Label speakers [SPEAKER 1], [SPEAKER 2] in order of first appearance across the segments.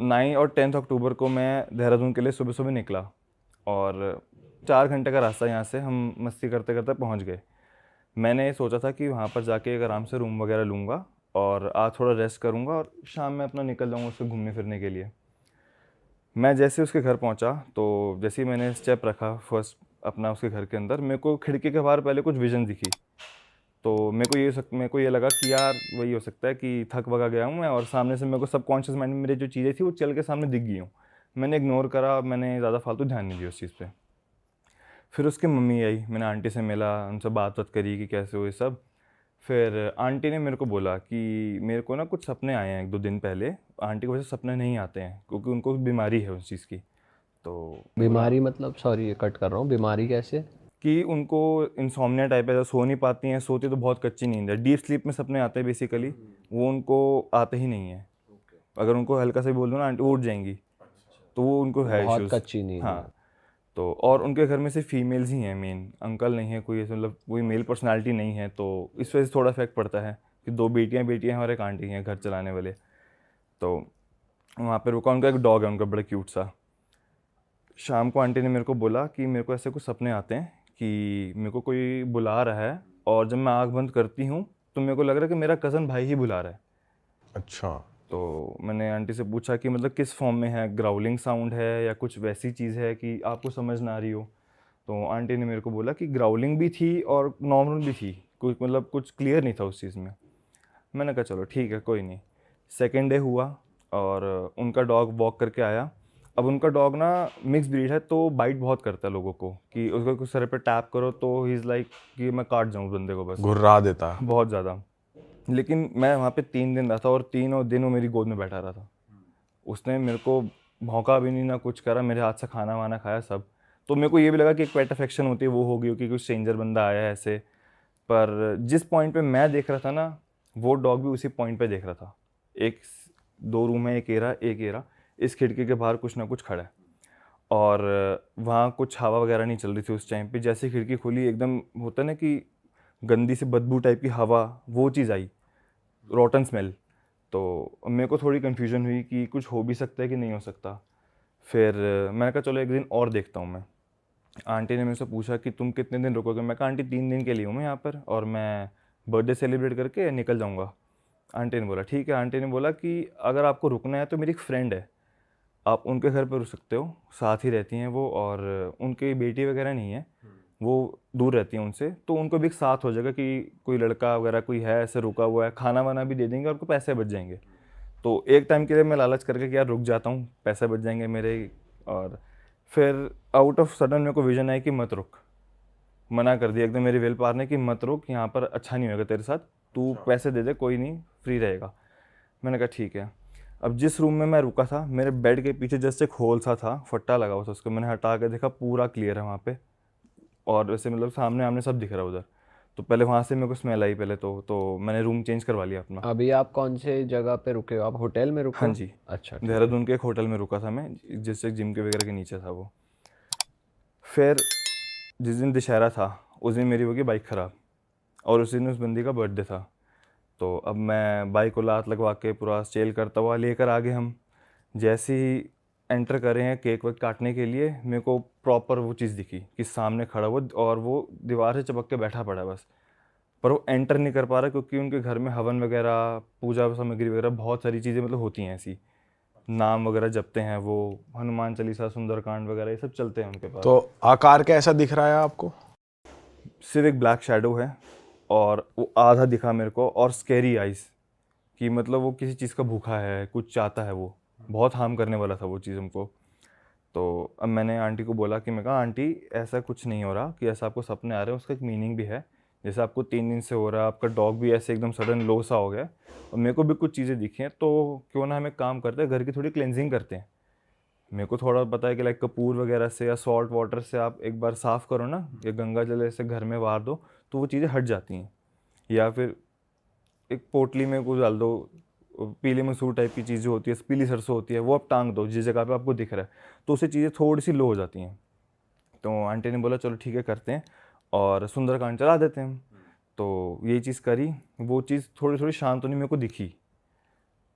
[SPEAKER 1] 9 और 10 अक्टूबर को मैं देहरादून के लिए सुबह सुबह निकला और 4 घंटे का रास्ता यहाँ से हम मस्ती करते करते पहुँच गए। मैंने सोचा था कि वहाँ पर जाके एक आराम से रूम वगैरह लूँगा और आज थोड़ा रेस्ट करूँगा और शाम में अपना निकल जाऊँगा उससे घूमने फिरने के लिए। मैं जैसे उसके घर पहुँचा तो जैसे ही मैंने स्टेप रखा फर्स्ट अपना उसके घर के अंदर, मेरे को खिड़की के बाहर पहले कुछ विज़न दिखी। तो मेरे को ये लगा कि यार वही हो सकता है कि थक वका गया हूँ मैं और सामने से मेरे को सबकॉन्शियस माइंड में मेरी जो चीज़ें थी वो चल के सामने दिख गई हूँ। मैंने इग्नोर करा, मैंने ज़्यादा फालतू ध्यान नहीं दिया उस चीज़ पे। फिर उसकी मम्मी आई, मैंने आंटी से मिला, उनसे बात करी कि कैसे हो ये सब। फिर आंटी ने मेरे को बोला कि मेरे को ना कुछ सपने आए हैं 1-2 दिन पहले। आंटी को वैसे सपने नहीं आते हैं क्योंकि उनको बीमारी है उस चीज़ की। तो मैं बोला
[SPEAKER 2] बीमारी मतलब, सॉरी कट कर रहा हूँ, बीमारी कैसे?
[SPEAKER 1] कि उनको इंसोम्निया टाइप है, सो नहीं पाती हैं, सोती तो बहुत कच्ची नींद है, डीप स्लीप में सपने आते हैं बेसिकली, वो उनको आते ही नहीं है। अगर उनको हल्का सा भी बोल दो ना आंटी उठ जाएंगी, तो वो उनको है
[SPEAKER 2] बहुत
[SPEAKER 1] इश्यूज़।
[SPEAKER 2] कच्ची नींद में।
[SPEAKER 1] हाँ। तो और उनके घर में सिर्फ फीमेल्स ही हैं मेन, अंकल नहीं है कोई ऐसे, मतलब कोई मेल पर्सनालिटी नहीं है, तो इस वजह से थोड़ा इफेक्ट पड़ता है कि 2 बेटियां बेटियां हैं और एक आंटी हैं घर चलाने वाले। तो वहाँ पे रुका, उनका एक डॉग है उनका बड़ा क्यूट सा। शाम को आंटी ने मेरे को बोला कि मेरे को ऐसे कुछ सपने आते हैं कि मेरे को कोई बुला रहा है और जब मैं आँख बंद करती हूँ तो मेरे को लग रहा है कि मेरा कज़न भाई ही बुला रहा है।
[SPEAKER 3] अच्छा।
[SPEAKER 1] तो मैंने आंटी से पूछा कि मतलब किस फॉर्म में है, ग्राउलिंग साउंड है या कुछ वैसी चीज़ है कि आपको समझ ना आ रही हो। तो आंटी ने मेरे को बोला कि ग्राउलिंग भी थी और नॉर्मल भी थी, कुछ मतलब कुछ क्लियर नहीं था उस चीज़ में। मैंने कहा चलो ठीक है कोई नहीं। सेकेंड डे हुआ और उनका डॉग वॉक करके आया। अब उनका डॉग ना मिक्स ब्रीड है तो बाइट बहुत करता है लोगों को, कि उसको कुछ सर पे टैप करो तो ही इज़ लाइक कि मैं काट जाऊँ बंदे को बस।
[SPEAKER 3] घुर्रा देता।
[SPEAKER 1] बहुत ज़्यादा। लेकिन मैं वहाँ पे 3 दिन रहा था और तीनों दिन वो मेरी गोद में बैठा रहा था। उसने मेरे को भौंका भी नहीं ना कुछ करा, मेरे हाथ से खाना वाना खाया सब। तो मेरे को ये भी लगा कि एक पेट अफेक्शन होती है वो होगी, कि कोई स्ट्रेंजर बंदा आया है ऐसे। पर जिस पॉइंट पे मैं देख रहा था ना, वो डॉग भी उसी पॉइंट पे देख रहा था। एक 2 रूम है, एक एरा, इस खिड़की के बाहर कुछ ना कुछ खड़ा है। और वहाँ कुछ हवा वगैरह नहीं चल रही थी उस टाइम पे। जैसे खिड़की खुली एकदम होता है ना कि गंदी सी बदबू टाइप की हवा, वो चीज़ आई, रॉटन स्मेल। तो मेरे को थोड़ी कन्फ्यूजन हुई कि कुछ हो भी सकता है कि नहीं हो सकता। फिर मैंने कहा चलो एक दिन और देखता हूँ मैं। आंटी ने मेरे से पूछा कि तुम कितने दिन रुकोगे? मैं कहा आंटी 3 दिन के लिए हूँ मैं यहाँ पर और मैं बर्थडे सेलिब्रेट करके निकल जाऊँगा। आंटी ने बोला ठीक है। आंटी ने बोला कि अगर आपको रुकना है तो मेरी एक फ्रेंड है, आप उनके घर पर रुक सकते हो, साथ ही रहती हैं वो, और उनकी बेटी वगैरह नहीं है, वो दूर रहती हैं उनसे, तो उनको भी एक साथ हो जाएगा कि कोई लड़का वगैरह कोई है ऐसे रुका हुआ है, खाना वाना भी दे देंगे और उनको पैसे बच जाएंगे। तो एक टाइम के लिए मैं लालच करके कि यार रुक जाता हूँ, पैसे बच जाएंगे मेरे। और फिर आउट ऑफ सडन मेरे को विजन आया कि मत रुक। मना कर दिया एकदम मेरी विल पावर ने कि मत रुक, यहाँ पर अच्छा नहीं होगा तेरे साथ, तू पैसे दे दे कोई नहीं, फ्री रहेगा। मैंने कहा ठीक है। अब जिस रूम में मैं रुका था, मेरे बेड के पीछे जस्ट एक होल सा था, फट्टा लगा हुआ था, उसको मैंने हटा के देखा, पूरा क्लियर है वहाँ पे। और वैसे मतलब सामने आमने सब दिख रहा है उधर। तो पहले वहाँ से मेरे को स्मेल आई पहले तो मैंने रूम चेंज करवा लिया अपना।
[SPEAKER 2] अभी आप कौन से जगह पे रुके हो? आप होटल में रुके
[SPEAKER 1] हाँ
[SPEAKER 2] हो?
[SPEAKER 1] जी।
[SPEAKER 2] अच्छा, ठीक है।
[SPEAKER 1] देहरादून के एक होटल में रुका था मैं, जिससे जिम के वगैरह के नीचे था वो। फिर जिस दिन दशहरा था उस दिन मेरी होगी बाइक ख़राब, और उस दिन उस बंदी का बर्थडे था। तो अब मैं बाइक को लात लगवा के पूरा सेल करता हुआ लेकर आगे हम। जैसे ही एंटर करे हैं केक वेक काटने के लिए, मेरे को प्रॉपर वो चीज़ दिखी कि सामने खड़ा हुआ और वो दीवार से चिपक के बैठा पड़ा है बस। पर वो एंटर नहीं कर पा रहा क्योंकि उनके घर में हवन वगैरह, पूजा सामग्री वगैरह बहुत सारी चीज़ें मतलब होती हैं ऐसी, नाम वगैरह जपते हैं वो, हनुमान चालीसा सुंदरकांड वगैरह ये सब चलते हैं उनके पास।
[SPEAKER 3] तो आकार कैसा दिख रहा है आपको?
[SPEAKER 1] सिर्फ एक ब्लैक शैडो है और वो आधा दिखा मेरे को, और स्केरी आइज़, कि मतलब वो किसी चीज़ का भूखा है, कुछ चाहता है, वो बहुत हार्म करने वाला था वो चीज़ हमको। तो अब मैंने आंटी को बोला कि मैं कहा आंटी ऐसा कुछ नहीं हो रहा कि ऐसा आपको सपने आ रहे हैं, उसका एक मीनिंग भी है। जैसे आपको 3 दिन से हो रहा है, आपका डॉग भी ऐसे एकदम सडन लो सा हो गया और मेरे को भी कुछ चीज़ें दिखी हैं, तो क्यों ना हम एक काम करते हैं, घर की थोड़ी क्लेंजिंग करते हैं। मेरे को थोड़ा पता है कि लाइक कपूर वगैरह से या सॉल्ट वाटर से आप एक बार साफ़ करो ना, या गंगा जल ऐसे घर में वार दो, तो वो चीज़ें हट जाती हैं। या फिर एक पोटली में कुछ डाल दो, पीले मसूर टाइप की चीज़ जो होती है, पीली सरसों होती है, वो आप टांग दो जिस जगह पे आपको दिख रहा है, तो उससे चीज़ें थोड़ी सी लो हो जाती हैं। तो आंटी ने बोला चलो ठीक है करते हैं और सुंदरकांड चला देते हैं हम। तो यही चीज़ करी, वो चीज़ थोड़ी थोड़ी शांत होनी मेरे को दिखी।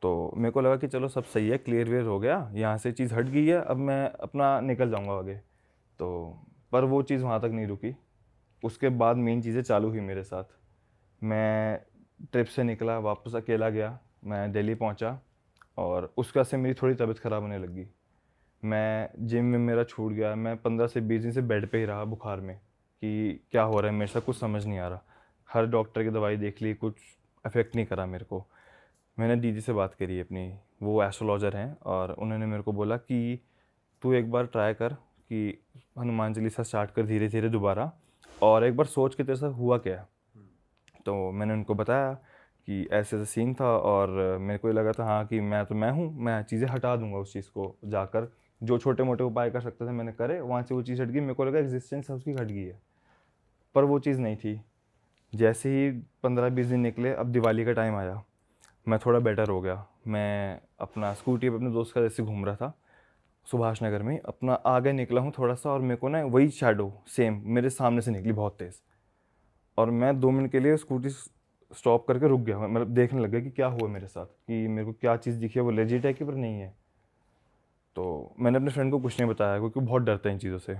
[SPEAKER 1] तो मेरे को लगा कि चलो सब सही है, क्लियर वेयर हो गया, यहाँ से चीज़ हट गई है, अब मैं अपना निकल जाऊँगा आगे। तो पर वो चीज़ वहाँ तक नहीं रुकी। उसके बाद मेन चीज़ें चालू हुई मेरे साथ। मैं ट्रिप से निकला, वापस अकेला गया, मैं दिल्ली पहुँचा और उसके बाद से मेरी थोड़ी तबीयत ख़राब होने लगी। मैं जिम में मेरा छूट गया, मैं 15 से 20 दिन से बेड पे ही रहा बुखार में कि क्या हो रहा है मेरे साथ, कुछ समझ नहीं आ रहा। हर डॉक्टर की दवाई देख ली, कुछ अफेक्ट नहीं करा मेरे को। मैंने दीदी से बात करी अपनी, वो एस्ट्रोलॉजर हैं, और उन्होंने मेरे को बोला कि तू एक बार ट्राई कर कि हनुमान चालीसा स्टार्ट कर धीरे धीरे दोबारा, और एक बार सोच के तेरे साथ हुआ क्या है। तो मैंने उनको बताया कि ऐसे ऐसा सीन था, और मेरे को ये लगा था हाँ कि मैं हूँ, मैं चीज़ें हटा दूंगा उस चीज़ को जाकर। जो छोटे मोटे उपाय कर सकते थे मैंने करे, वहाँ से वो चीज़ हट गई। मेरे को लगा एग्जिस्टेंस उसकी घट गई है, पर वो चीज़ नहीं थी। जैसे ही 15-20 दिन निकले, अब दिवाली का टाइम आया, मैं थोड़ा बेटर हो गया। मैं अपना स्कूटी पे अपने दोस्त का जैसे घूम रहा था सुभाष नगर में, अपना आगे निकला हूँ थोड़ा सा, और मेरे को ना वही शैडो सेम मेरे सामने से निकली बहुत तेज़, और मैं 2 मिनट के लिए स्कूटी स्टॉप करके रुक गया। मतलब देखने लग गया कि क्या हुआ मेरे साथ, कि मेरे को क्या चीज़ दिखी है, वो लेजिट है कि पर नहीं है। तो मैंने अपने फ्रेंड को कुछ नहीं बताया क्योंकि वो बहुत डरता है इन चीज़ों से।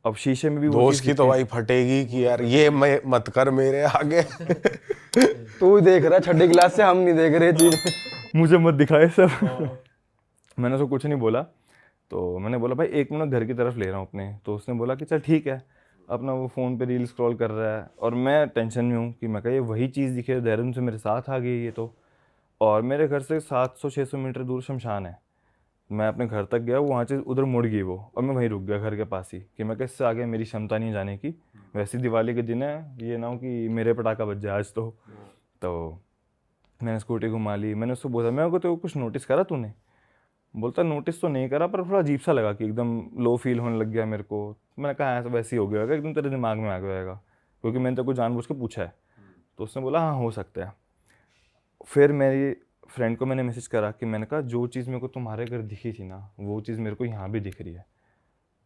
[SPEAKER 1] अब शीशे में भी वो
[SPEAKER 3] दोस्त
[SPEAKER 1] चीज़
[SPEAKER 3] की तो
[SPEAKER 1] दिखी।
[SPEAKER 3] भाई फटेगी कि यार ये मैं मत कर मेरे आगे।
[SPEAKER 4] तू देख रहा है छठी क्लास से, हम नहीं देख रहे चीज।
[SPEAKER 1] मुझे मत दिखाए सब। मैंने उसको कुछ नहीं बोला। तो मैंने बोला भाई 1 मिनट घर की तरफ ले रहा हूँ अपने। तो उसने बोला कि चल ठीक है। अपना वो फ़ोन पे रील स्क्रॉल कर रहा है, और मैं टेंशन में हूँ कि मैं कहा ये वही चीज़ दिखे देहरादून से मेरे साथ आ गई ये तो। और मेरे घर से 700-600 मीटर दूर शमशान है। मैं अपने घर तक गया, वो वहाँ से उधर मुड़ गई वो, और मैं वहीं रुक गया घर के पास ही, कि मैं इससे आगे मेरी क्षमता नहीं है जाने की। वैसे दिवाली के दिन है, ये ना हो कि मेरे पटाखा बज जाए आज तो मैंने स्कूटी घुमा ली। मैंने उसको बोला, मैं तो कुछ नोटिस करा तूने? बोलता नोटिस तो नहीं करा, पर थोड़ा अजीब सा लगा कि एकदम लो फील होने लग गया मेरे को। मैंने कहा ऐसा वैसे ही हो गया होगा, एकदम तेरे दिमाग में आ गया होगा, क्योंकि मैंने तो कुछ जानबूझ के पूछा है। तो उसने बोला हाँ हो सकता है। फिर मेरी फ्रेंड को मैंने मैसेज करा कि मैंने कहा जो चीज़ मेरे को तुम्हारे घर दिखी थी ना, वो चीज़ मेरे को यहाँ भी दिख रही है।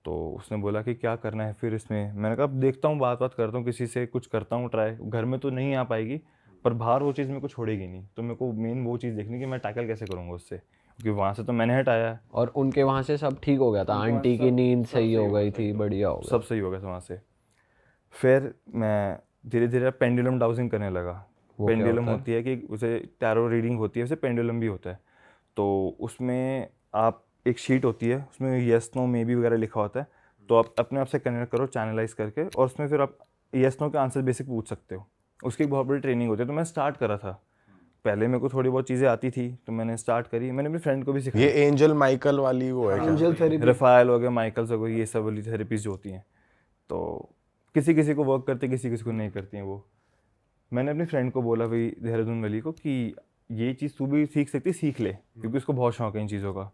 [SPEAKER 1] तो उसने बोला कि क्या करना है फिर इसमें? मैंने कहा अब देखता हूँ, बात करता हूँ किसी से, कुछ करता हूँ ट्राई। घर में तो नहीं आ पाएगी, पर बाहर वो चीज़ मेरे को छोड़ेगी नहीं। तो मेरे को मेन वो चीज़ देखनी कि मैं टैकल कैसे करूँगा उससे, क्योंकि वहाँ से तो मैंने हटाया है।
[SPEAKER 2] और उनके वहाँ से सब ठीक हो गया था, आंटी की नींद सही हो गई थी, बढ़िया हो गया।
[SPEAKER 1] सब सही हो गया था वहाँ से। फिर मैं धीरे धीरे पेंडुलम डाउजिंग करने लगा।
[SPEAKER 2] वो क्या
[SPEAKER 1] पेंडुलम
[SPEAKER 2] होता है?
[SPEAKER 1] होती है कि उसे टैरो रीडिंग होती है, वैसे पेंडुलम भी होता है। तो उसमें आप एक शीट होती है, उसमें येस नो मे बी वगैरह लिखा होता है। तो आप अपने आप से कनेक्ट करो चैनलाइज करके, और उसमें फिर आप येस नो के आंसर बेसिक पूछ सकते हो। उसकी एक बहुत बड़ी ट्रेनिंग होती है। तो मैं स्टार्ट करा था, पहले मेरे को थोड़ी बहुत चीज़ें आती थी, तो मैंने स्टार्ट करी। मैंने अपने फ्रेंड को भी
[SPEAKER 3] ये
[SPEAKER 1] सिखाया।
[SPEAKER 3] एंजल माइकल वाली वो है क्या?
[SPEAKER 4] Angel therapy.
[SPEAKER 1] रफ़ाएल हो गया, माइकल्स हो गए, ये सब वाली थेरेपीज जो होती हैं, तो किसी किसी को वर्क करती, किसी किसी को नहीं करती हैं वो। मैंने अपनी फ्रेंड को बोला भाई देहरादून वाली को कि ये चीज़ तू भी सीख सकती, सीख ले, क्योंकि उसको बहुत शौक है इन चीज़ों का।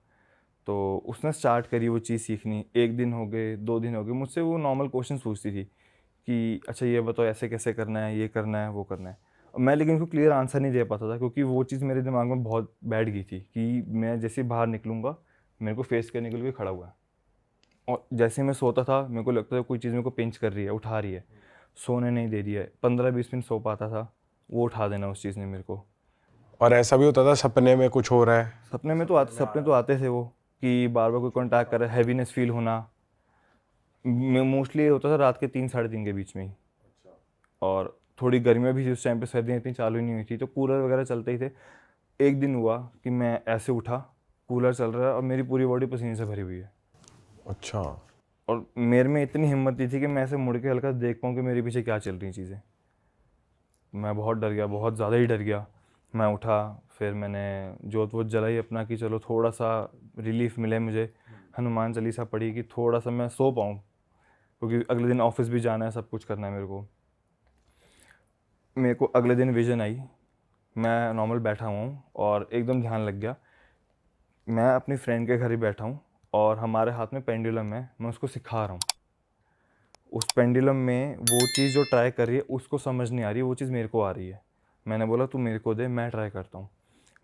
[SPEAKER 1] तो उसने स्टार्ट करी वो चीज़ सीखनी। 1 दिन हो गए, 2 दिन हो गए, मुझसे वो नॉर्मल क्वेश्चन पूछती थी कि अच्छा ये बताओ ऐसे कैसे करना है, ये करना है, वो करना है। मैं लेकिन उसको क्लियर आंसर नहीं दे पाता था, क्योंकि वो चीज़ मेरे दिमाग में बहुत बैठ गई थी कि मैं जैसे बाहर निकलूँगा मेरे को फेस करने के लिए खड़ा हुआ है। और जैसे ही मैं सोता था मेरे को लगता था कोई चीज़ मेरे को पिंच कर रही है, उठा रही है, सोने नहीं दे रही है। 15-20 मिनट सो पाता था, वो उठा देना उस चीज़ ने मेरे को।
[SPEAKER 3] और ऐसा भी होता था सपने में कुछ हो रहा है?
[SPEAKER 1] सपने तो आते थे वो, कि बार बार कोई कॉन्टैक्ट कर रहा है, हैवीनेस फील होना। मोस्टली होता था रात के 3-3:30 के बीच में ही। और थोड़ी गर्मियाँ भी थी उस टाइम पे, सर्दियाँ इतनी चालू नहीं हुई थी, तो कूलर वगैरह चलते ही थे। एक दिन हुआ कि मैं ऐसे उठा, कूलर चल रहा है और मेरी पूरी बॉडी पसीने से भरी हुई है,
[SPEAKER 3] अच्छा।
[SPEAKER 1] और मेरे में इतनी हिम्मत नहीं थी कि मैं ऐसे मुड़ के हल्का देख पाऊँ कि मेरे पीछे क्या चल रही चीज़ें। मैं बहुत डर गया, बहुत ज़्यादा ही डर गया। मैं उठा, फिर मैंने जोत वोत जलाई अपना कि चलो थोड़ा सा रिलीफ मिले मुझे। हनुमान चालीसा पढ़ी कि थोड़ा सा मैं सो पाऊँ, क्योंकि अगले दिन ऑफिस भी जाना है, सब कुछ करना है मेरे को। मेरे को अगले दिन विजन आई, मैं नॉर्मल बैठा हुआ हूँ और एकदम ध्यान लग गया। मैं अपनी फ्रेंड के घर ही बैठा हूँ और हमारे हाथ में पेंडुलम है, मैं उसको सिखा रहा हूँ। उस पेंडुलम में वो चीज़ जो ट्राई कर रही है उसको समझ नहीं आ रही, वो चीज़ मेरे को आ रही है। मैंने बोला तू मेरे को दे, मैं ट्राई करता हूँ।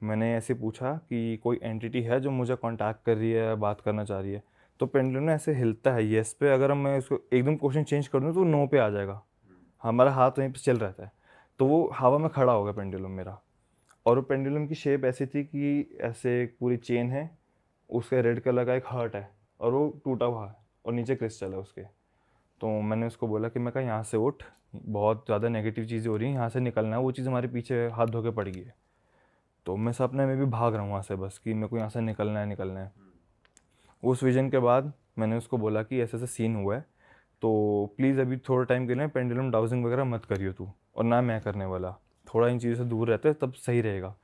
[SPEAKER 1] मैंने ऐसे पूछा कि कोई एंटिटी है जो मुझे कांटेक्ट कर रही है, बात करना चाह रही है। तो पेंडुलम ना ऐसे हिलता है येस पे, अगर मैं उसको एकदम क्वेश्चन चेंज कर दूँ तो नो पे आ जाएगा। हमारा हाथ वहीं पे चल रहता है, तो वो हवा में खड़ा होगा पेंडुलम मेरा। और वो पेंडुलम की शेप ऐसी थी कि ऐसे एक पूरी चेन है, उसके रेड कलर का एक हार्ट है और वो टूटा हुआ है और नीचे क्रिस्टल है उसके। तो मैंने उसको बोला कि मैं कहा यहाँ से उठ, बहुत ज़्यादा नेगेटिव चीज़ें हो रही हैं, यहाँ से निकलना है। वो चीज़ हमारे पीछे हाथ धो के पड़ गई है। तो मैं सपने में भी भाग रहा हूँ वहाँ से बस कि मेरे को यहाँ से निकलना है निकलना है। उस विजन के बाद मैंने उसको बोला कि ऐसे ऐसे सीन हुआ है, तो प्लीज़ अभी थोड़ा टाइम के लिए पेंडुलम डाउजिंग वगैरह मत करियो तू, और ना मैं करने वाला, थोड़ा इन चीज़ों से दूर रहते तब सही रहेगा।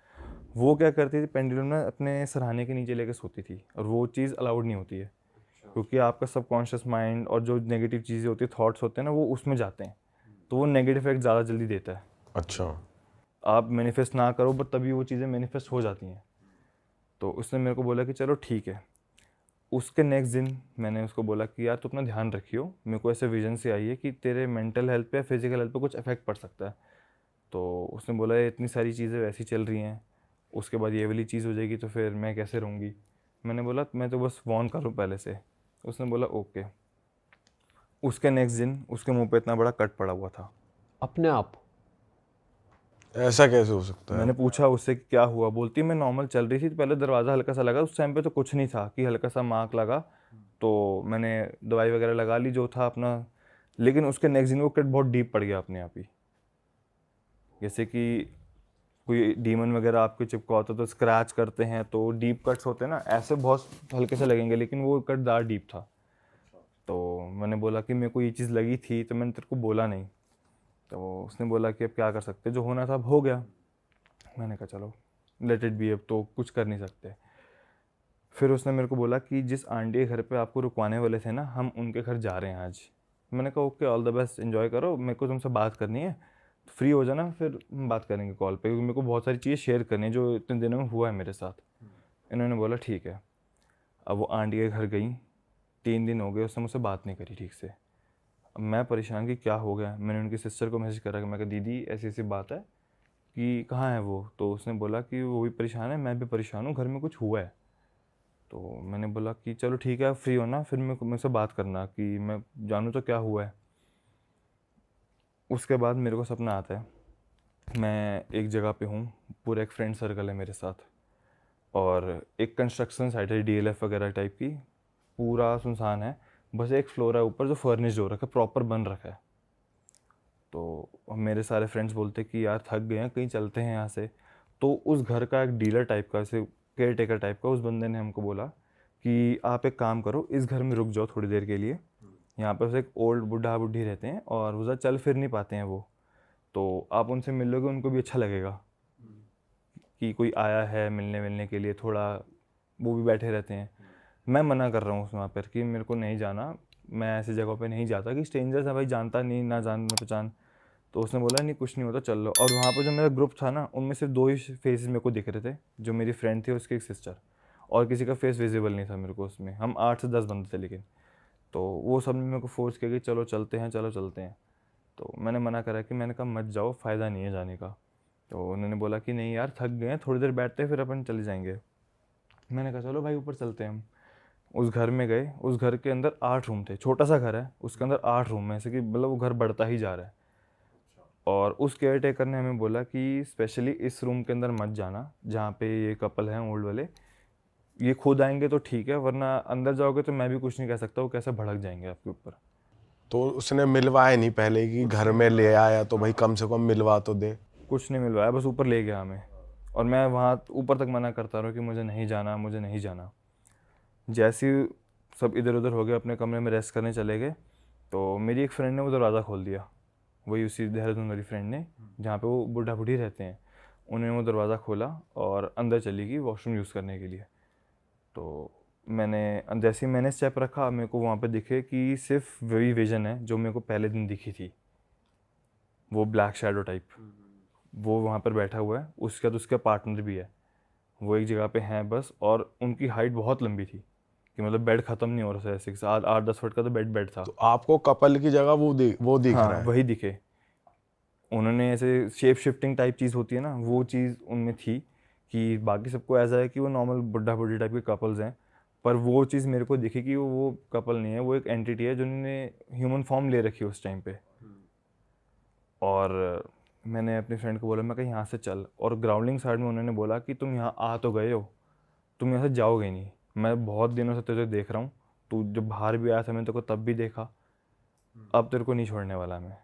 [SPEAKER 1] वो क्या करती थी, पेंडुलम ना अपने सराहने के नीचे लेके सोती थी, और वो चीज़ अलाउड नहीं होती है, क्योंकि आपका सबकॉन्शियस माइंड और जो नेगेटिव चीज़ें होती है, थॉट्स होते हैं ना, वो उसमें जाते हैं, तो वो नेगेटिव इफेक्ट ज़्यादा जल्दी देता है।
[SPEAKER 3] अच्छा।
[SPEAKER 1] आप मैनिफेस्ट ना करो बट तभी वो चीज़ें मैनिफेस्ट हो जाती हैं। तो उसने मेरे को बोला कि चलो ठीक है। उसके नेक्स्ट दिन मैंने उसको बोला कि यार तू अपना ध्यान रखियो, मेरे को ऐसे विजन से आई है कि तेरे मेंटल हेल्थ पे, फिजिकल हेल्थ पे कुछ इफेक्ट पड़ सकता है। तो उसने बोला ये इतनी सारी चीज़ें वैसी चल रही हैं, उसके बाद ये वाली चीज़ हो जाएगी तो फिर मैं कैसे रहूँगी। मैंने बोला मैं तो बस वॉर्न करूँ पहले से। उसने बोला ओके। उसके नेक्स्ट दिन उसके मुंह पे इतना बड़ा कट पड़ा हुआ था।
[SPEAKER 2] अपने आप?
[SPEAKER 3] ऐसा कैसे हो सकता है?
[SPEAKER 1] मैंने पूछा उससे कि क्या हुआ, बोलती मैं नॉर्मल चल रही थी तो पहले दरवाज़ा हल्का सा लगा, उस टाइम पे तो कुछ नहीं था, कि हल्का सा मार्क लगा तो मैंने दवाई वगैरह लगा ली जो था अपना। लेकिन उसके नेक्स्ट दिन वो कट बहुत डीप पड़ गया अपने आप ही, जैसे कि कोई डीमन वगैरह आपके चिपका होता तो स्क्रैच करते हैं तो डीप कट्स होते हैं ना, ऐसे बहुत हल्के से लगेंगे, लेकिन वो कट दार डीप था। तो मैंने बोला कि मेरे को ये चीज़ लगी थी तो मैंने तेरे को बोला नहीं। तो उसने बोला कि अब क्या कर सकते, जो होना था अब हो गया। मैंने कहा चलो लेट इट बी, अब तो कुछ कर नहीं सकते। फिर उसने मेरे को बोला कि जिस आंटी के घर पे आपको रुकवाने वाले थे ना, हम उनके घर जा रहे हैं आज। मैंने कहा okay, all the best, enjoy करो, मेरे को तुमसे बात करनी है, तो फ्री हो जाना फिर हम बात करेंगे कॉल पे, क्योंकि मेरे को बहुत सारी चीज़ें शेयर करनी है जो इतने दिनों में हुआ है मेरे साथ। इन्होंने बोला ठीक है। अब वो आंटी के घर गई, 3 दिन हो गए उसने मुझसे बात नहीं करी ठीक से। अब मैं परेशान कि क्या हो गया। मैंने उनकी सिस्टर को मैसेज करा कि मैं कहा दीदी ऐसी ऐसी बात है कि कहाँ है वो। तो उसने बोला कि वो भी परेशान है, मैं भी परेशान हूँ, घर में कुछ हुआ है। तो मैंने बोला कि चलो ठीक है, आप फ्री हो ना, फिर मेरे से बात करना कि मैं जानूँ तो क्या हुआ है। उसके बाद मेरे को सपना आता है, मैं एक जगह पे हूँ, पूरा एक फ्रेंड सर्कल है मेरे साथ, और एक कंस्ट्रक्शन साइट है डीएलएफ वगैरह टाइप की, पूरा सुनसान है, बस एक फ्लोर है ऊपर जो फर्निश्ड हो रखा है, प्रॉपर बन रखा है। तो मेरे सारे फ्रेंड्स बोलते कि यार थक गए हैं, कहीं चलते हैं यहाँ से। तो उस घर का एक डीलर टाइप का, ऐसे केयर टेकर टाइप का, उस बंदे ने हमको बोला कि आप एक काम करो, इस घर में रुक जाओ थोड़ी देर के लिए, यहाँ पर एक ओल्ड बुढ़ा बुढ़ी रहते हैं और वो ज़्यादा चल फिर नहीं पाते हैं वो, तो आप उनसे मिल लोगे, उनको भी अच्छा लगेगा कि कोई आया है मिलने मिलने के लिए, थोड़ा वो भी बैठे रहते हैं। मैं मना कर रहा हूँ वहाँ पर कि मेरे को नहीं जाना, मैं ऐसी जगह पे नहीं जाता कि स्ट्रेंजर्स है भाई, जानता नहीं ना जान ना पहचान। तो उसने बोला नहीं कुछ नहीं होता चल लो। और वहाँ पर जो मेरा ग्रुप था ना, उनमें सिर्फ 2 ही फेसेस मेरे को दिख रहे थे, जो मेरी फ्रेंड थी उसकी एक सिस्टर, और किसी का फेस विजिबल नहीं था मेरे को उसमें। हम 8 से 10 बंदे थे लेकिन। तो वो सब ने मेरे को फोर्स किया कि चलो चलते हैं चलो चलते हैं। तो मैंने मना करा कि मैंने कहा मत जाओ, फ़ायदा नहीं है जाने का। तो उन्होंने बोला कि नहीं यार थक गए हैं, थोड़ी देर बैठते हैं फिर अपन चले जाएंगे। मैंने कहा चलो भाई ऊपर चलते हैं हम। उस घर में गए, उस घर के अंदर 8 रूम थे, छोटा सा घर है, उसके अंदर 8 रूम है, ऐसे कि मतलब वो घर बढ़ता ही जा रहा है। और उस केयर टेकर ने हमें बोला कि स्पेशली इस रूम के अंदर मत जाना जहाँ पे ये कपल हैं ओल्ड वाले, ये खुद आएंगे तो ठीक है, वरना अंदर जाओगे तो मैं भी कुछ नहीं कह सकता, वो कैसे भड़क जाएंगे आपके ऊपर।
[SPEAKER 3] तो उसने मिलवाया नहीं पहले कि घर में ले आया तो भाई कम से कम मिलवा तो दे?
[SPEAKER 1] कुछ नहीं मिलवाया, बस ऊपर ले गया हमें, और मैं वहाँ ऊपर तक मना करता रहा कि मुझे नहीं जाना मुझे नहीं जाना। जैसे ही सब इधर उधर हो गए, अपने कमरे में रेस्ट करने चले गए, तो मेरी एक फ्रेंड ने वो दरवाज़ा खोल दिया, वही उसी देहरादून वाली फ्रेंड ने जहाँ पे वो बूढ़ा बूढ़ी रहते हैं। उन्होंने वो दरवाज़ा खोला और अंदर चली गई वॉशरूम यूज़ करने के लिए। तो जैसे ही मैंने स्टेप रखा, मेरे को वहाँ पे दिखे कि सिर्फ वही विजन है जो मेरे को पहले दिन दिखी थी, वो ब्लैक शैडो टाइप, वो वहाँ पर बैठा हुआ है, उसके बाद उसका पार्टनर भी है, वो एक जगह पे हैं बस। और उनकी हाइट बहुत लंबी थी कि मतलब बेड ख़त्म नहीं हो रहा था, ऐसे 8-10 फुट का तो बेड था।
[SPEAKER 3] तो आपको कपल की जगह वो दिख
[SPEAKER 1] हाँ
[SPEAKER 3] रहा है?
[SPEAKER 1] वही दिखे। उन्होंने ऐसे शेप शिफ्टिंग टाइप चीज़ होती है ना, वो चीज़ उनमें थी, कि बाकी सबको ऐसा है कि वो नॉर्मल बुढ़ा बुढ़ी टाइप के कपल्स हैं, पर वो चीज़ मेरे को दिखी कि वो कपल नहीं है, वो एक एंटिटी है जिन्होंने ह्यूमन फॉर्म ले रखी है उस टाइम पे। और मैंने अपनी फ्रेंड को बोला, मैं कहीं यहाँ से चल, और ग्राउंडिंग साइड में उन्होंने बोला कि तुम यहाँ आ तो गए हो, तुम यहाँ से जाओगे नहीं, मैं बहुत दिनों से तुझे देख रहा हूँ, तू जब बाहर भी आया था मैंने तेरे को तब भी देखा, अब तेरे को नहीं छोड़ने वाला मैं।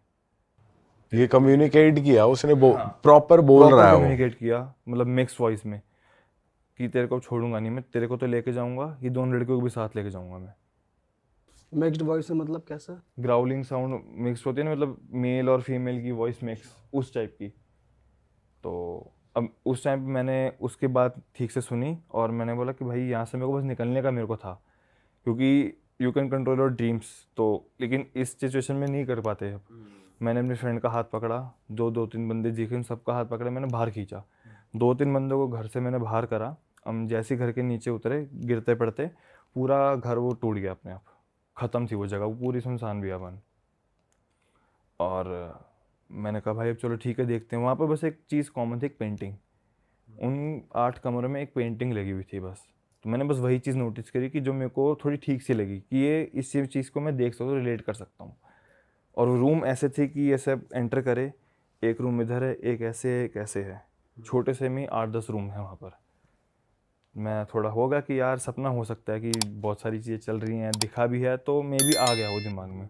[SPEAKER 3] ये कम्युनिकेट किया उसने, प्रॉपर बोल रहा है वो।
[SPEAKER 1] कम्युनिकेट किया, मतलब मिक्स वॉइस में, कि तेरे को छोड़ूंगा नहीं मैं, तेरे को तो लेके जाऊंगा, ये दोनों लड़कियों को भी साथ लेके जाऊंगा मैं।
[SPEAKER 4] मिक्स्ड वॉइस से मतलब कैसा?
[SPEAKER 1] ग्राउलिंग साउंड मिक्स होती है ना, मतलब मेल और फीमेल की वॉइस मिक्स, उस टाइप की। तो अब उस टाइम पे मैंने उसकी बात ठीक से सुनी और मैंने बोला कि भाई यहाँ से मेरे को बस निकलने का मेरे को था, क्योंकि you can control your dreams, तो लेकिन इस सिचुएशन में नहीं कर पाते अब। मैंने अपने फ्रेंड का हाथ पकड़ा, जो 2-3 बंदे दिखे उन सबका हाथ पकड़ा, मैंने बाहर खींचा, 2-3 बंदों को घर से मैंने बाहर करा। हम जैसे ही घर के नीचे उतरे, गिरते पड़ते पूरा घर वो टूट गया अपने आप, ख़त्म थी वो जगह, वो पूरी सुनसान बियाबान। और मैंने कहा भाई अब चलो ठीक है देखते हैं। वहाँ पर बस एक चीज़ कॉमन थी, एक पेंटिंग, उन 8 कमरों में एक पेंटिंग लगी हुई थी बस। तो मैंने बस वही चीज़ नोटिस करी कि जो मेरे को थोड़ी ठीक सी लगी, कि ये इस चीज़ को मैं देख सकता हूँ, रिलेट कर सकता हूँ। और वो रूम ऐसे थे कि ऐसे एंटर करे, एक रूम इधर है, एक ऐसे है, एक ऐसे है, छोटे से में 8-10 रूम है वहाँ पर। मैं थोड़ा होगा कि यार सपना हो सकता है कि बहुत सारी चीज़ें चल रही हैं, दिखा भी है, तो मे भी आ गया वो दिमाग में।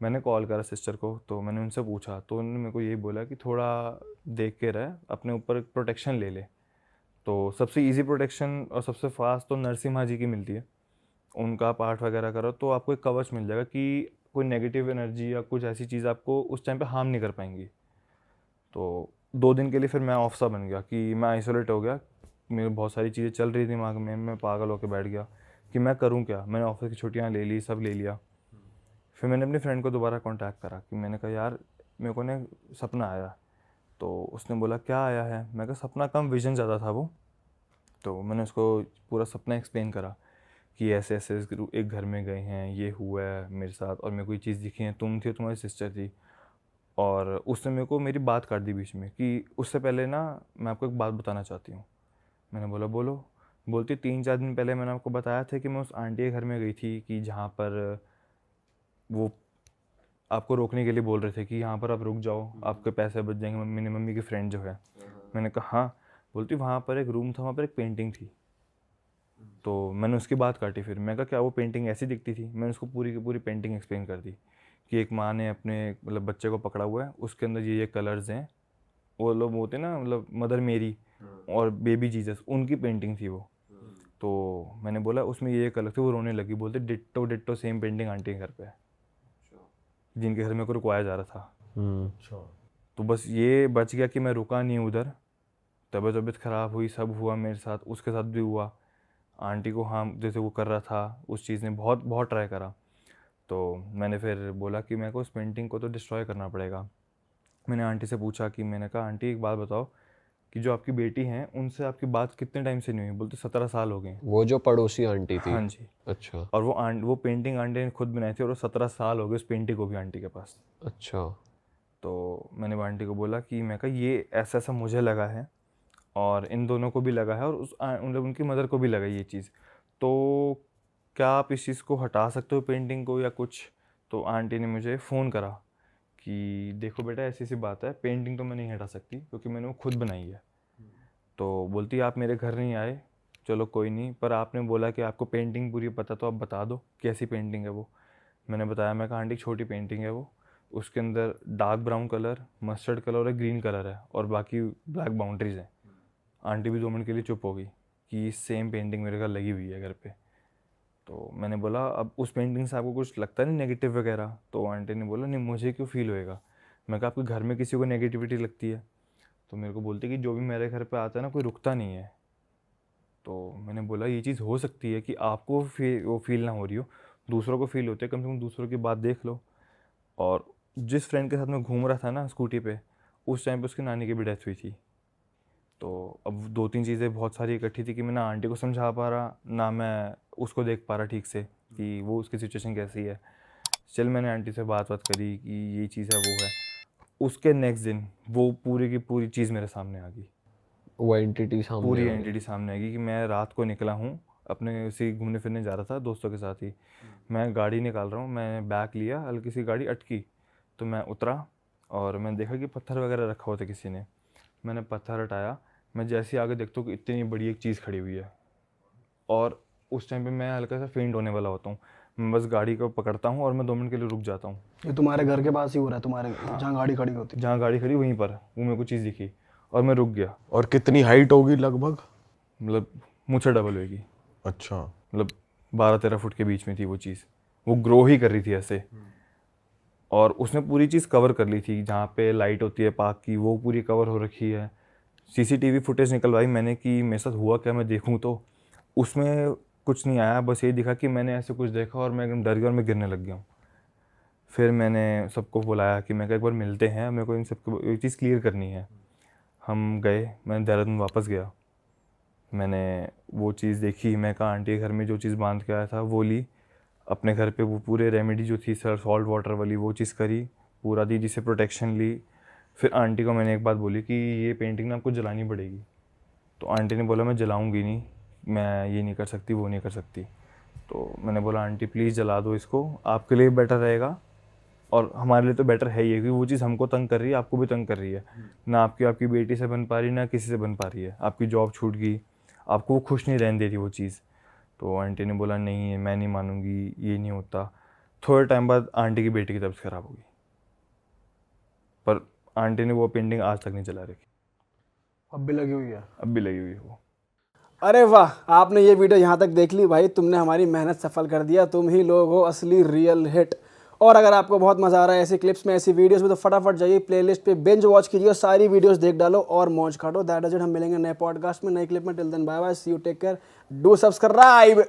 [SPEAKER 1] मैंने कॉल करा सिस्टर को, तो मैंने उनसे पूछा, तो उन्होंने मेरे को यही बोला कि थोड़ा देख के रह, अपने ऊपर प्रोटेक्शन ले ले। तो सबसे इजी प्रोटेक्शन और सबसे फास्ट तो नरसिम्हा जी की मिलती है, उनका पाठ वगैरह करो तो आपको एक कवच मिल जाएगा कि कोई नेगेटिव एनर्जी या कुछ ऐसी चीज़ आपको उस टाइम पे हार्म नहीं कर पाएंगी। तो 2 दिन के लिए फिर मैं ऑफ सा बन गया, कि मैं आइसोलेट हो गया, मेरे बहुत सारी चीज़ें चल रही थी दिमाग में, मैं पागल होकर बैठ गया कि मैं करूं क्या। मैंने ऑफिस की छुट्टियां ले ली, सब ले लिया। फिर मैंने अपनी फ्रेंड को दोबारा कांटेक्ट करा, कि मैंने कहा यार मेरे को ना सपना आया। तो उसने बोला क्या आया है? मैं कहा सपना कम, विजन ज़्यादा था वो। तो मैंने उसको पूरा सपना एक्सप्लेन करा कि ऐसे ऐसे एक घर में गए हैं, ये हुआ है मेरे साथ, और मेरे को ये चीज़ दिखी है, तुम थी, तुम्हारी सिस्टर थी। और उसने मेरे को मेरी बात काट दी बीच में, कि उससे पहले ना मैं आपको एक बात बताना चाहती हूँ। मैंने बोला बोलो। बोलती 3-4 दिन पहले मैंने आपको बताया था कि मैं उस आंटी के घर में गई थी, कि जहाँ पर वो आपको रोकने के लिए बोल रहे थे कि यहाँ पर आप रुक जाओ, आपके पैसे बच जाएंगे, मम्मी की फ्रेंड जो है। मैंने कहा हाँ। बोलती वहाँ पर एक रूम था, वहाँ पर एक पेंटिंग थी। तो मैंने उसकी बात काटी। फिर मैं कहा क्या वो पेंटिंग ऐसी दिखती थी? मैंने उसको पूरी की पूरी पेंटिंग एक्सप्लेन कर दी कि एक माँ ने अपने मतलब बच्चे को पकड़ा हुआ है, उसके अंदर ये कलर्स हैं, वो लोग होते ना, मतलब मदर मेरी और बेबी जीसस, उनकी पेंटिंग थी वो। तो मैंने बोला उसमें ये कलर थे, वो रोने लगी, बोलते ditto ditto same painting aunty के घर पे है, जिनके घर में को रुकवाया जा रहा था। तो बस ये बच गया कि मैं रुका नहीं उधर। तबीयत ख़राब हुई, सब हुआ मेरे साथ, उसके साथ भी हुआ। आंटी को हाँ जैसे वो कर रहा था उस चीज़ ने बहुत बहुत ट्राई करा। तो मैंने फिर बोला कि मेरे को उस पेंटिंग को तो डिस्ट्रॉय करना पड़ेगा। मैंने आंटी से पूछा, कि मैंने कहा आंटी एक बात बताओ कि जो आपकी बेटी हैं उनसे आपकी बात कितने टाइम से नहीं हुई? बोलते 17 साल हो गए।
[SPEAKER 2] वो जो पड़ोसी आंटी थी?
[SPEAKER 1] हाँ जी।
[SPEAKER 2] अच्छा।
[SPEAKER 1] और वो पेंटिंग आंटी ने खुद बनाई थी, और वो 17 साल हो गए उस पेंटिंग को भी आंटी के पास।
[SPEAKER 2] अच्छा।
[SPEAKER 1] तो मैंने वो आंटी को बोला कि मैं कहा ये ऐसा ऐसा मुझे लगा है, और इन दोनों को भी लगा है, और मतलब उनकी मदर को भी लगा ये चीज़, तो क्या आप इस चीज़ को हटा सकते हो पेंटिंग को या कुछ? तो आंटी ने मुझे फ़ोन करा कि देखो बेटा ऐसी सी बात है, पेंटिंग तो मैं नहीं हटा सकती क्योंकि मैंने वो खुद बनाई है। तो बोलती आप मेरे घर नहीं आए, चलो कोई नहीं, पर आपने बोला कि आपको पेंटिंग पूरी पता, तो आप बता दो कैसी पेंटिंग है वो। मैंने बताया, मैं कहा आंटी छोटी पेंटिंग है वो, उसके अंदर dark brown colour, mustard colour और ग्रीन कलर है, और बाकी ब्लैक बाउंड्रीज हैं। आंटी भी 2 मिनट के लिए चुप हो गई कि सेम पेंटिंग मेरे घर लगी हुई है घर पे। तो मैंने बोला अब उस पेंटिंग से आपको कुछ लगता नहीं नेगेटिव वगैरह? तो आंटी ने बोला नहीं, मुझे क्यों फील होएगा। मैं कहा आपके घर में किसी को नेगेटिविटी लगती है? तो मेरे को बोलती कि जो भी मेरे घर पे आता है ना, कोई रुकता नहीं है। तो मैंने बोला ये चीज़ हो सकती है कि आपको वो फील ना हो रही हो, दूसरों को फील होते है, कम से कम दूसरों की बात देख लो। और जिस फ्रेंड के साथ मैं घूम रहा था ना स्कूटी पे, उस टाइम पे उसकी नानी की भी डेथ हुई थी। तो अब 2-3 चीज़ें बहुत सारी इकट्ठी थी कि मैं ना आंटी को समझा पा रहा, ना मैं उसको देख पा रहा ठीक से कि वो उसकी सिचुएशन कैसी है। चल मैंने आंटी से बात करी कि ये चीज़ है, वो है। उसके नेक्स्ट दिन वो पूरी की पूरी चीज़ मेरे सामने आ गई,
[SPEAKER 2] वो एंटिटी सामने
[SPEAKER 1] पूरी
[SPEAKER 2] आ गई?
[SPEAKER 1] एंटिटी सामने आ गई कि मैं रात को निकला हूँ, अपने उसी घूमने फिरने जा रहा था दोस्तों के साथ ही। मैं गाड़ी निकाल रहा हूँ, मैंने बैग लिया, हल्की सी गाड़ी अटकी, तो मैं उतरा और मैंने देखा कि पत्थर वगैरह रखा हुआ था किसी ने। मैंने पत्थर हटाया, मैं जैसे ही आगे देखता हूँ कि इतनी बड़ी एक चीज़ खड़ी हुई है, और उस टाइम पे मैं हल्का सा फेंट होने वाला होता हूँ। मैं बस गाड़ी को पकड़ता हूँ और मैं 2 मिनट के लिए रुक जाता हूँ।
[SPEAKER 4] ये तुम्हारे घर के पास ही हो रहा है, तुम्हारे जहाँ गाड़ी खड़ी होती
[SPEAKER 1] जहाँ गाड़ी खड़ी वहीं पर वो मेरे को चीज़ दिखी और मैं रुक गया।
[SPEAKER 3] और कितनी हाइट होगी लगभग?
[SPEAKER 1] मतलब मुझसे डबल होगी,
[SPEAKER 3] अच्छा।
[SPEAKER 1] मतलब 12-13 फुट के बीच में थी वो चीज़। वो ग्रो ही कर रही थी ऐसे, और उसने पूरी चीज़ कवर कर ली थी। जहाँ पे लाइट होती है पार्क की वो पूरी कवर हो रखी है। सीसीटीवी फुटेज निकलवाई मैंने कि मेरे साथ हुआ क्या, मैं देखूँ, तो उसमें कुछ नहीं आया। बस ये दिखा कि मैंने ऐसे कुछ देखा और मैं एकदम डर गया और मैं गिरने लग गया हूँ। फिर मैंने सबको बुलाया कि मैं एक बार मिलते हैं, मेरे को इन सबको एक चीज़ क्लियर करनी है। हम गए, मैं देहरादून वापस गया, मैंने वो चीज़ देखी। मैं कहा आंटी के घर में जो चीज़ बांध के आया था वो ली, अपने घर पे वो पूरे रेमेडी जो थी सर सॉल्ट वाटर वाली वो चीज़ करी, पूरा दी, जिससे प्रोटेक्शन ली। फिर आंटी को मैंने एक बात बोली कि ये पेंटिंग ना आपको जलानी पड़ेगी। तो आंटी ने बोला मैं जलाऊंगी नहीं, मैं ये नहीं कर सकती वो नहीं कर सकती। तो मैंने बोला आंटी प्लीज़ जला दो इसको, आपके लिए बेटर रहेगा और हमारे लिए तो बेटर है ही है, क्योंकि वो चीज़ हमको तंग कर रही है, आपको भी तंग कर रही है। ना आपकी बेटी से बन पा रही, ना किसी से बन पा रही है। आपकी जॉब छूट गई, आपको वो खुश नहीं रहने दे रही वो चीज़। तो आंटी ने बोला नहीं है, मैं नहीं मानूंगी, ये नहीं होता। थोड़े टाइम बाद आंटी की बेटी की तबीयत ख़राब हो गई, पर आंटी ने वो पेंटिंग आज तक नहीं चला रखी।
[SPEAKER 4] अब भी लगी हुई है।
[SPEAKER 1] अब भी लगी हुई है वो।
[SPEAKER 5] अरे वाह, आपने ये वीडियो यहाँ तक देख ली भाई, तुमने हमारी मेहनत सफल कर दिया। तुम ही लोग हो असली रियल हिट। और अगर आपको बहुत मज़ा आ रहा है ऐसी क्लिप्स में, ऐसी वीडियोस में, तो फटाफट जाइए प्लेलिस्ट पे बिंज वॉच कीजिए और सारी वीडियोस देख डालो और मौज काटो। That is it. हम मिलेंगे नए पॉडकास्ट में, नई क्लिप में। Till then bye bye, see you, take care, do subscribe.